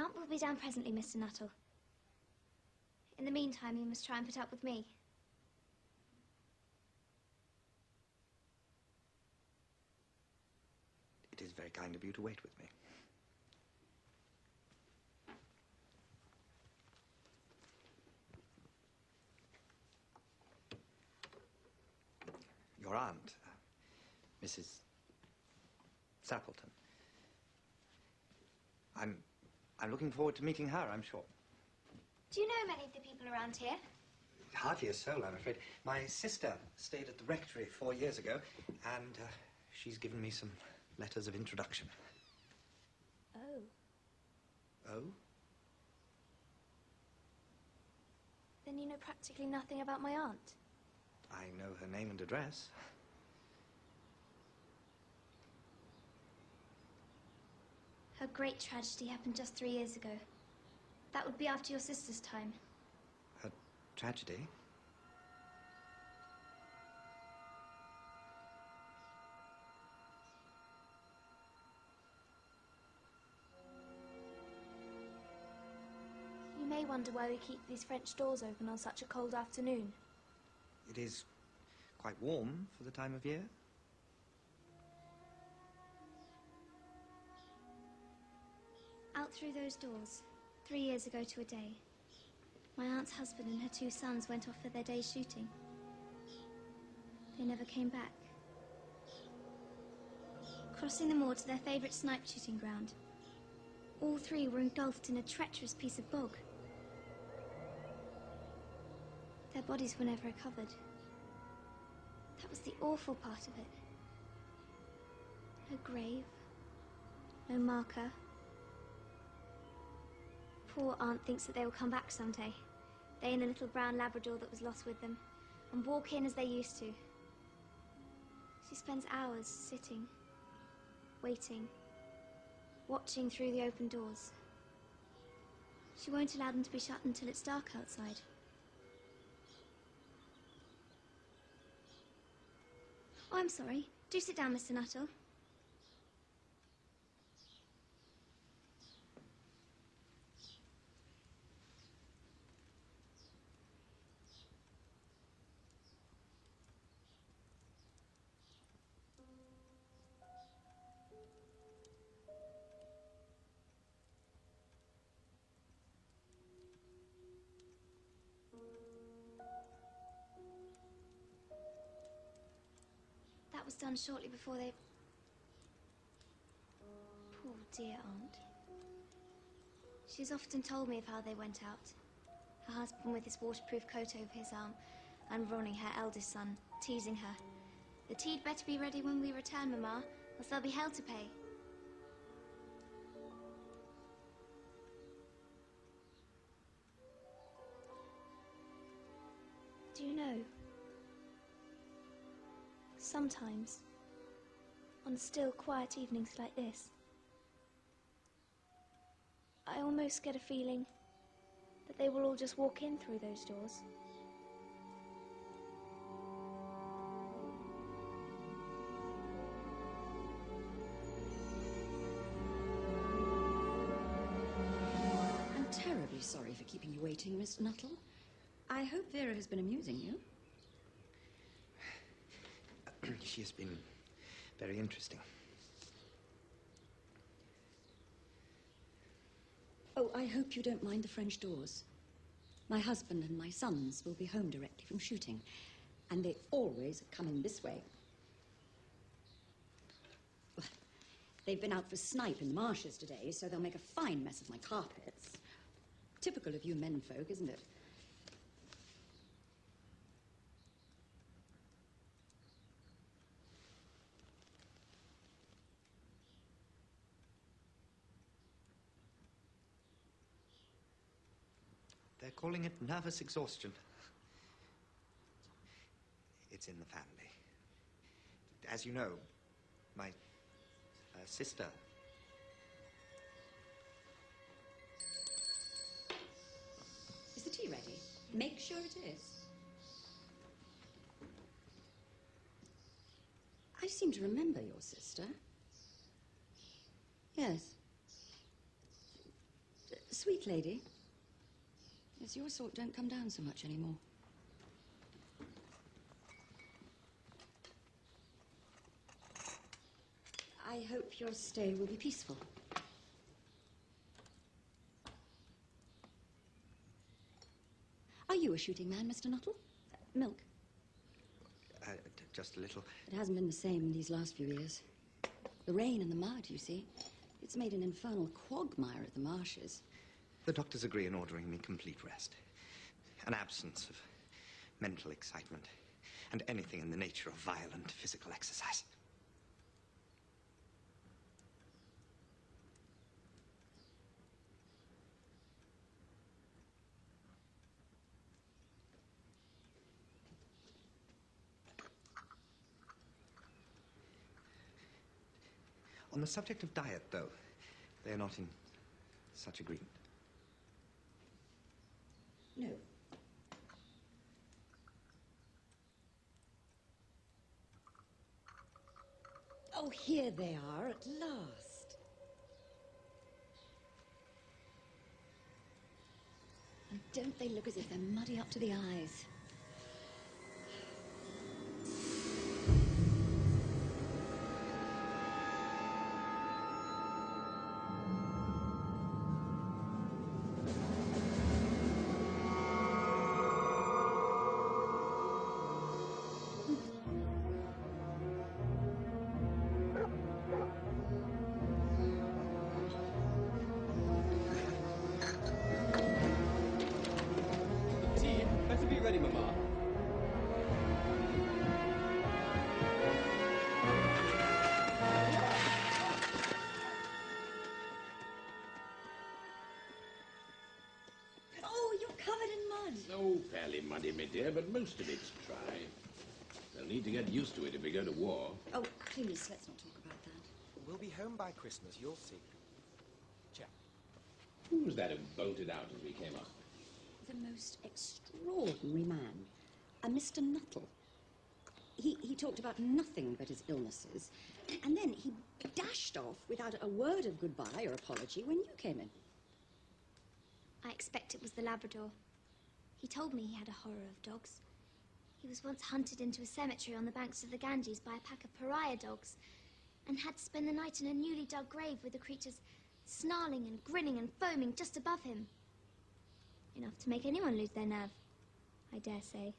aunt will be down presently, Mr. Nuttall. In the meantime, you must try and put up with me. It is very kind of you to wait with me. Your aunt, Mrs. Sappleton. I'm looking forward to meeting her, I'm sure. Do you know many of the people around here? Hardly a soul, I'm afraid. My sister stayed at the rectory 4 years ago, and she's given me some letters of introduction. Oh. Oh? Then you know practically nothing about my aunt? I know her name and address. Her great tragedy happened just 3 years ago. That would be after your sister's time. Her tragedy? You may wonder why we keep these French doors open on such a cold afternoon. It is quite warm for the time of year. Out through those doors, 3 years ago to a day, my aunt's husband and her 2 sons went off for their day's shooting. They never came back. Crossing the moor to their favourite snipe shooting ground, all 3 were engulfed in a treacherous piece of bog. Their bodies were never recovered. That was the awful part of it. No grave, no marker. Poor aunt thinks that they will come back someday, they and the little brown Labrador that was lost with them, and walk in as they used to. She spends hours sitting, waiting, watching through the open doors. She won't allow them to be shut until it's dark outside. Oh, I'm sorry. Do sit down, Mr. Nuttall. That was done shortly before they... Poor dear aunt. She's often told me of how they went out. Her husband with his waterproof coat over his arm, and Ronnie, her eldest son, teasing her. The tea'd better be ready when we return, Mamma, else there'll be hell to pay. Do you know? Sometimes, on still, quiet evenings like this, I almost get a feeling that they will all just walk in through those doors. I'm terribly sorry for keeping you waiting, Miss Nuttall. I hope Vera has been amusing you. She has been very interesting. Oh, I hope you don't mind the French doors. My husband and my sons will be home directly from shooting, and they always come in this way. Well, they've been out for snipe in the marshes today, so they'll make a fine mess of my carpets. Typical of you menfolk, isn't it? They're calling it nervous exhaustion. It's in the family. As you know, my sister... Is the tea ready? Make sure it is. I seem to remember your sister. Yes. sweet lady. Yes, your sort don't come down so much anymore. I hope your stay will be peaceful. Are you a shooting man, Mr. Nuttall? Milk? Just a little. It hasn't been the same these last few years. The rain and the mud, you see. It's made an infernal quagmire at the marshes. The doctors agree in ordering me complete rest. An absence of mental excitement and anything in the nature of violent physical exercise. On the subject of diet, though, they are not in such agreement. No. Oh, here they are at last. And don't they look as if they're muddy up to the eyes? Oh, fairly muddy, my dear, but most of it's dry. They'll need to get used to it if we go to war. Oh, please, let's not talk about that. We'll be home by Christmas, you'll see. Check. Who was that who bolted out as we came up? The most extraordinary man, a Mr. Nuttall. He talked about nothing but his illnesses, and then he dashed off without a word of goodbye or apology when you came in. I expect it was the Labrador. He told me he had a horror of dogs. He was once hunted into a cemetery on the banks of the Ganges by a pack of pariah dogs and had to spend the night in a newly dug grave with the creatures snarling and grinning and foaming just above him. Enough to make anyone lose their nerve, I dare say.